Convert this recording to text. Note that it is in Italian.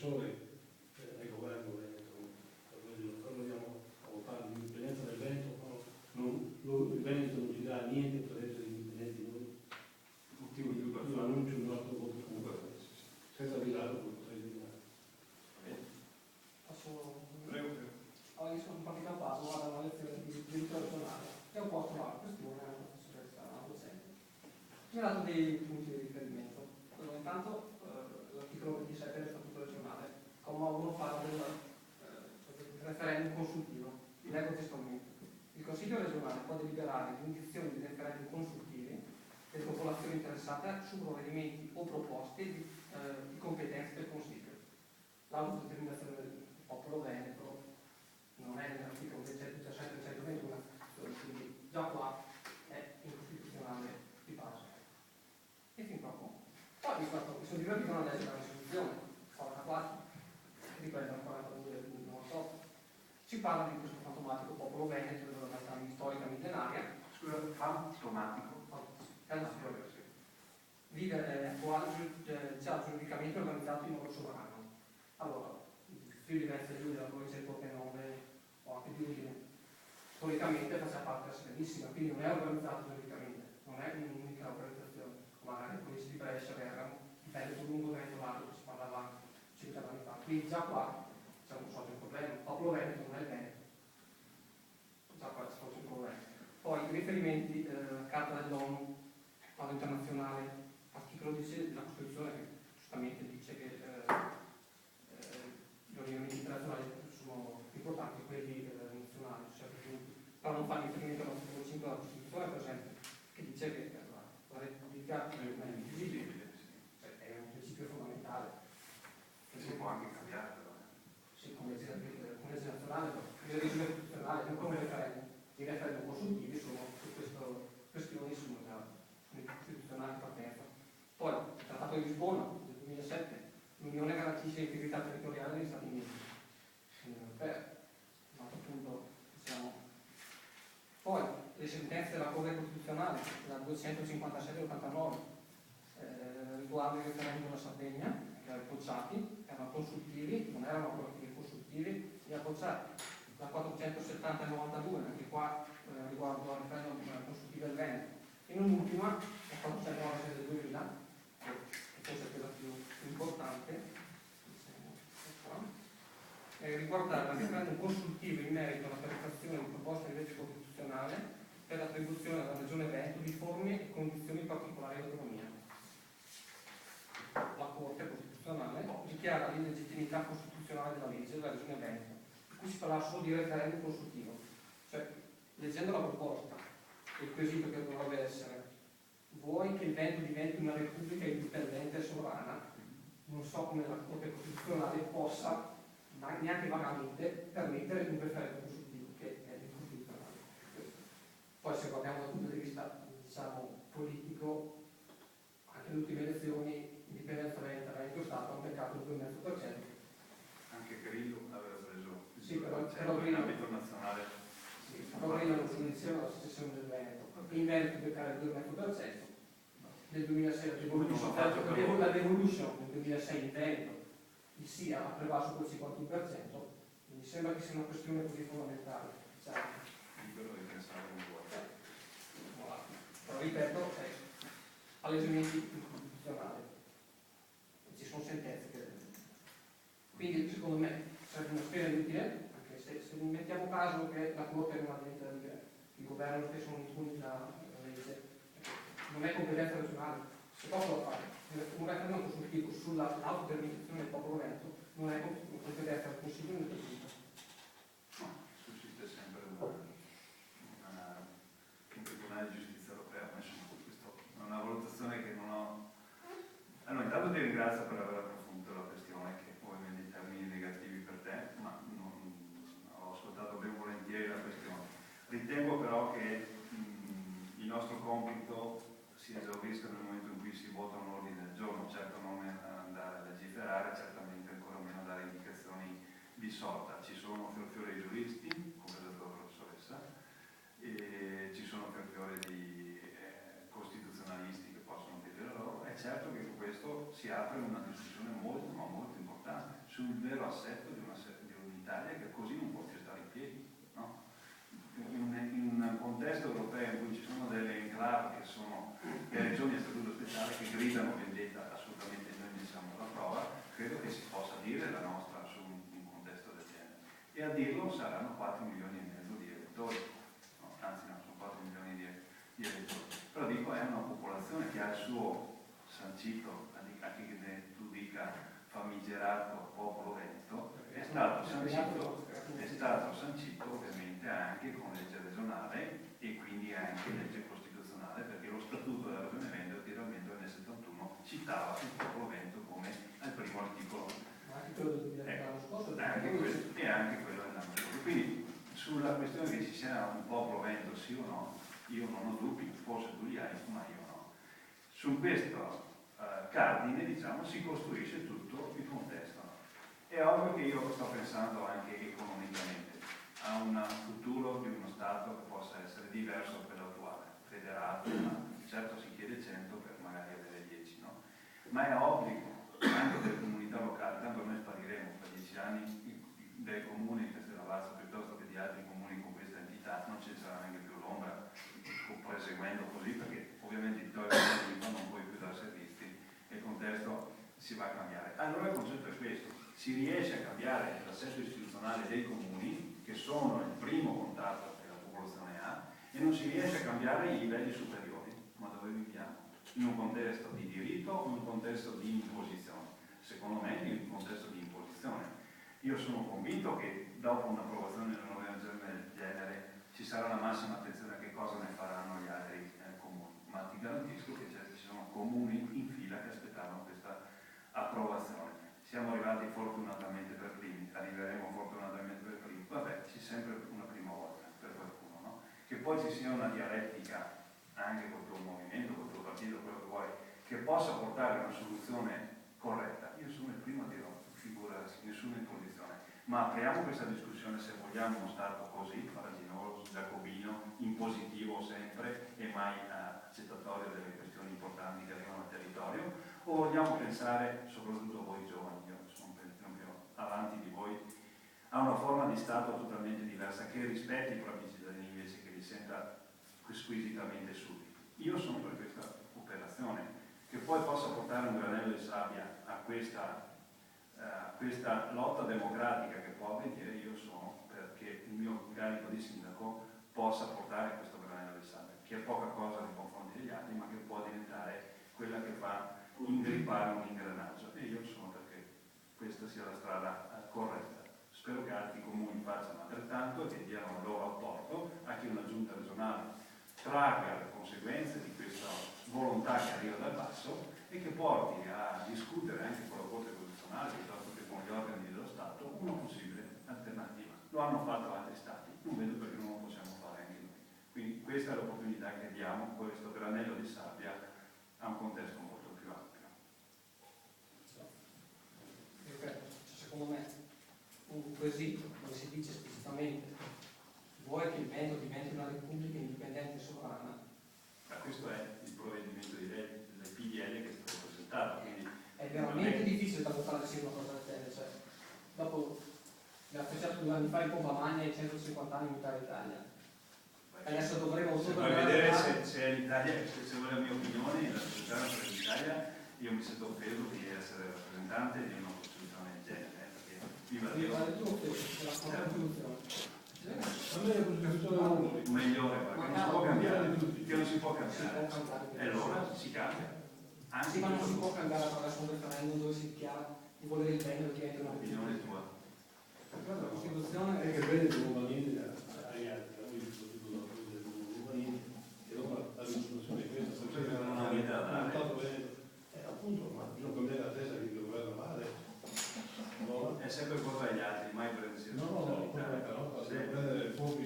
assessore del governo Veneto, quando andiamo a votare l'indipendenza del Veneto, il Veneto non ci dà niente per essere indipendenti noi. Io annuncio il nostro voto comunque, senza virare come potrei virare. Prego. Io sono un partito a passo, vado a una lezione di diritto regionale e ho posto la questione alla professoressa, alla docente. Mi ha dato dei punti di riferimento. Allora, intanto l'articolo 27 del Statuto regionale, comma 1, parla del referendum consultivo. Vi leggo testualmente. Il Consiglio regionale può deliberare l'indizione di referendum consultivi delle popolazioni interessate su provvedimenti o proposte di competenza del Consiglio. L'autodeterminazione del popolo veneto non è nell'articolo 17 e 121, quindi già qua è incostituzionale di base. E fin qua con. Poi mi sono divertito a leggere la risoluzione, 44, che riprende il 42 del 2098. Si parla di questo fantomatico popolo veneto della realtà storica millenaria. Scusa, fantomatico? Vive già giuridicamente organizzato in modo sovrano. Allora, Friuli Venezia Giulia, provincia di Pordenone o anche di Udine, storicamente faceva parte della Serenissima, quindi non è organizzato giuridicamente, non è un'unica organizzazione, magari le province di Brescia, Bergamo, il Veneto lungo, Veneto largo, che si parlava 50 anni fa. Quindi già qua c'è un sorto problema, il popolo veneto non è il Veneto, già qua c'è un problema. Poi i riferimenti, Carta dell'ONU, quadro internazionale, articolo 10 della Costituzione, che giustamente dice che gli ordinamenti internazionali sono importanti, quelli nazionali, cioè, però non fa riferimento all'articolo 5 della Costituzione, per esempio, che dice che la Repubblica è invisibile, è un principio fondamentale. Che si può anche cambiare, però. Sì, come legge nazionale, come legge costituzionale, non come referendum. I referendum consultivi sono su queste questioni sono già costituzionali di partenza. Poi, il Trattato di Lisbona del 2007, l'Unione garantisce l'integrità territoriale degli Stati Uniti. L'Unione Europea, un altro punto, diciamo. Poi, le sentenze della Corte Costituzionale, la 257-89, riguardo il referendum della Sardegna, che erano bocciati, erano consultivi, non erano approvativi, consultivi e bocciati. La 470-92, anche qua riguardo al referendum consultivo del Veneto. E non ultima, la 496 del 2000, che forse è quella più importante, riguardava il referendum consultivo in merito alla presentazione di proposta di legge costituzionale per l'attribuzione alla Regione Veneto di forme e condizioni particolari di autonomia. La Corte Costituzionale dichiara l'illegittimità costituzionale della legge della Regione Veneto. Qui si parla solo di referendum consultivo, cioè leggendo la proposta, il quesito che dovrebbe essere: vuoi che il Veneto diventi una repubblica indipendente e sovrana? Non so come la Corte Costituzionale possa neanche vagamente permettere un referendum consultivo, che è incostituzionale. Poi se guardiamo dal punto di vista, diciamo, politico, anche le ultime elezioni, indipendenza veneta, Veneto Stato, hanno beccato il 2,5%. Anche Grillo aveva preso sì, però in ambito nazionale. Sì, però Grillo non fu diceva la secessione del Veneto. In Veneto beccare il 2,5%. Nel 2006 la devolution nel 2006 in Veneto il sì ha prevalso col 51%, quindi sembra che sia una questione così fondamentale. Libero di pensare come vuole. Però ripeto, è palesemente incostituzionale. Ci sono sentenze che. Quindi secondo me sarebbe una spesa inutile, anche se mettiamo caso che la Corte non ha niente da dire, il governo stesso non impugni la legge, non è competenza regionale, si possono fare. Un referendum consultivo sull'autodeterminazione del popolo veneto non è competenza del Consiglio né del Consiglio. No, sussiste sempre un tribunale di giustizia europea, ma insomma, questa è una valutazione che non ho. Allora, intanto ti ringrazio per aver approfondito la questione, che ovviamente in termini negativi per te, ma ho ascoltato ben volentieri la questione. Ritengo però che il nostro compito si esaurisca nel momento in cui si vota un ordine del giorno, certo non andare a legiferare, certamente ancora meno dare indicazioni di sorta. Ci sono fior-fiore di giuristi, come ha detto la professoressa, e ci sono fior-fiore di costituzionalisti che possono dire la loro. È certo che con questo si apre una discussione molto ma molto importante sul vero assetto di un'Italia che così non può più stare in piedi, no? In un contesto europeo in cui ci sono delle enclave che sono le regioni a statuto speciale che gridano vendetta, assolutamente noi ne siamo alla prova, credo che si possa dire la nostra su un contesto del genere. E a dirlo saranno 4 milioni e mezzo di elettori, no, anzi no, sono 4 milioni di elettori. Però dico, è una popolazione che ha il suo sancito, anche che tu dica famigerato popolo veneto, è stato sancito ovviamente anche con legge regionale e quindi anche legge costituzionale, perché lo statuto della regione Veneto nel 71 citava il popolo veneto come al primo articolo. Anche quello dell'anno scorso. E anche quello dell'anno scorso. Quindi sulla questione che ci sia un popolo veneto sì o no, io non ho dubbi, forse tu li hai, ma io no. Su questo cardine, diciamo, si costruisce tutto il contesto. È ovvio che io sto pensando anche economicamente a un futuro di uno Stato che possa essere diverso da quello attuale, federato, ma certo si chiede 100 per magari avere 10, no? Ma è obbligo anche delle comunità locali, tanto noi spariremo fra 10 anni dei comuni di Castellavazzo piuttosto che di altri comuni con questa entità, non ci sarà neanche più l'ombra, proseguendo così, perché ovviamente il tolto non puoi più dare servizi e il contesto si va a cambiare. Allora il concetto è questo: si riesce a cambiare l'assetto istituzionale dei comuni, che sono il primo contatto che la popolazione ha, e non si riesce a cambiare i livelli superiori. Ma dove viviamo? In un contesto di diritto o in un contesto di imposizione? Secondo me in un contesto di imposizione. Io sono convinto che dopo un'approvazione di una normativa del genere ci sarà la massima attenzione a che cosa ne faranno gli altri comuni, ma ti garantisco che ci sono comuni in fila che aspettavano questa approvazione. Siamo arrivati fortunatamente per primi, arriveremo fortunatamente per primi, vabbè, c'è sempre una prima volta per qualcuno, no? Che poi ci sia una dialettica anche col tuo movimento, col tuo partito, quello che vuoi, che possa portare a una soluzione corretta. Io sono il primo a dire, figurarsi, nessuna imposizione, ma apriamo questa discussione se vogliamo uno Stato così, faraginoso, giacobino, impositivo sempre e mai accettatorio delle questioni importanti che arrivano al territorio, o vogliamo pensare, soprattutto voi giovani, io sono più avanti di voi, a una forma di Stato totalmente diversa che rispetti i propri cittadini invece che li senta squisitamente sudditi. Io sono per questa operazione, che poi possa portare un granello di sabbia a questa lotta democratica che può avvenire. Io sono perché il mio carico di sindaco possa portare questo granello di sabbia, che è poca cosa nei confronti degli altri, ma che può diventare quella che fa ingrippare un ingranaggio, e io sono perché questa sia la strada corretta. Spero che altri comuni facciano altrettanto e che diano il loro apporto a che una giunta regionale tragga le conseguenze di questa volontà che arriva dal basso e che porti a discutere anche con la Corte Costituzionale piuttosto che con gli organi dello Stato una possibile alternativa. Lo hanno fatto altri Stati, non vedo perché non lo possiamo fare anche noi. Quindi questa è l'opportunità che diamo, questo granello di sabbia, a un contesto molto più ampio. Secondo me un quesito dove si dice esplicitamente vuoi che il Veneto diventi una repubblica indipendente e sovrana? Questo è il provvedimento di legge del PDL che è stato presentato. Quindi è veramente difficile da votare sì una cosa del genere. Cioè, dopo l'ha pensato 2 anni fa in pompa magna e 150 anni in Italia. Adesso dovremo vuoi vedere se è l'Italia, se vuoi la mia opinione, la società per l'Italia, io mi sento offeso di essere rappresentante di una costituzione del genere, perché viva Dio. Migliore, perché non si può cambiare, che non si può cambiare. E allora si cambia. Sì, ma non si può cambiare attraverso un referendum dove si dichiara di volere il bene che diventa un'opinione tua. La Costituzione è che il bene non va niente agli altri, non va niente, e dopo la risoluzione di questo, perché non ha niente da dare. Appunto, ma non cambiare la testa che il governo va adesso. È sempre colpa degli altri, mai per il no, però se prendere il fuoco